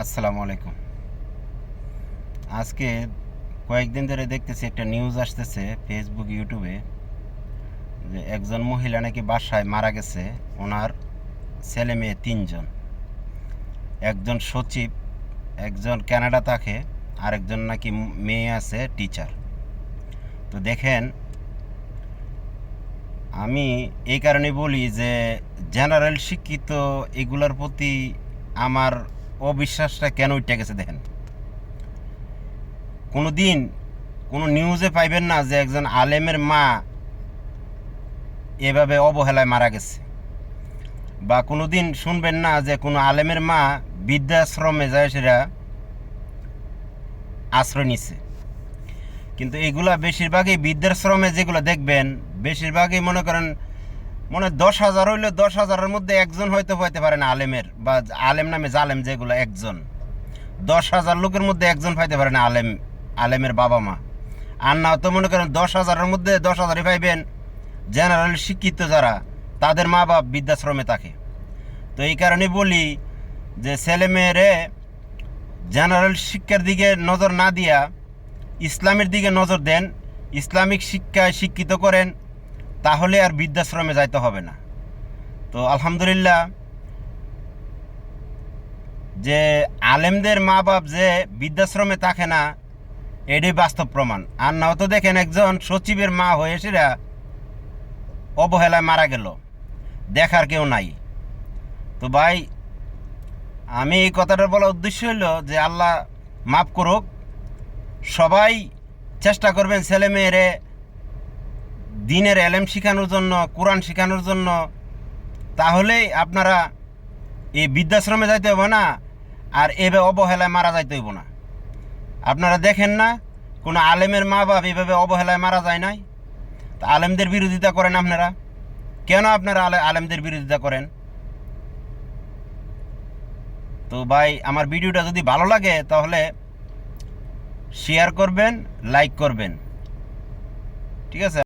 আসসালামু আলাইকুম। আজকে কয়েকদিন ধরে দেখতেছি একটা নিউজ আসতেছে ফেসবুক ইউটিউবে, যে একজন মহিলা নাকি বাসায় মারা গেছে। ওনার ছেলে মেয়ে তিনজন, একজন সচিব, একজন কানাডা থাকে, আরেকজন নাকি মেয়ে আছে টিচার। তো দেখেন, আমি এই কারণে বলি যে জেনারেল শিক্ষিত এগুলোর প্রতি আমার অবিশ্বাসটা কেন উঠে গেছে। দেখেন, কোনো দিন কোনো নিউজে পাইবেন না যে একজন আলেমের মা এভাবে অবহেলায় মারা গেছে, বা কোনো দিন শুনবেন না যে কোনো আলেমের মা বৃদ্ধাশ্রমে যায় সেটা আশ্রয় নিচ্ছে। কিন্তু এগুলা বেশিরভাগই বৃদ্ধাশ্রমে যেগুলো দেখবেন, বেশিরভাগই মনে করেন 10,000 হইলে 10,000-এর মধ্যে একজন হয়তো হইতে পারে না আলেমের, বা আলেম নামে জালেম যেগুলো একজন, 10,000 লোকের মধ্যে একজন পাইতে পারে না আলেমের বাবা মা। আর না তো মনে করেন 10,000-এর মধ্যে 10,000-ই পাইবেন জেনারেল শিক্ষিত যারা, তাদের মা বাপ বৃদ্ধাশ্রমে থাকে। তো এই কারণে বলি যে ছেলে মেয়েরে জেনারেল শিক্ষার দিকে নজর না দিয়া ইসলামের দিকে নজর দেন, ইসলামিক শিক্ষায় শিক্ষিত করেন, তাহলে আর বৃদ্ধাশ্রমে যাইতে হবে না। তো আলহামদুলিল্লাহ, যে আলেমদের মা বাপ যে বৃদ্ধাশ্রমে থাকে না, এটাই বাস্তব প্রমাণ। আর নাও তো দেখেন একজন সচিবের মা হয়ে সেরা অবহেলায় মারা গেল, দেখার কেউ নাই। তো ভাই, আমি এই কথাটা বলার উদ্দেশ্য হলো যে আল্লাহ মাফ করুক, সবাই চেষ্টা করবেন ছেলে মেয়েরে দিনের এলেম শেখানোর জন্য, কোরআন শেখানোর জন্য। তাহলেই আপনারা এই বৃদ্ধাশ্রমে যাইতে হইব না, আর এভাবে অবহেলায় মারা যাইতে হইব না। আপনারা দেখেন না কোনো আলেমের মা বাপ এভাবে অবহেলায় মারা যায় নাই? তা আলেমদের বিরোধিতা করেন আপনারা কেন? আপনারা আলেমদের বিরোধিতা করেন। তো ভাই, আমার ভিডিওটা যদি ভালো লাগে তাহলে শেয়ার করবেন, লাইক করবেন, ঠিক আছে?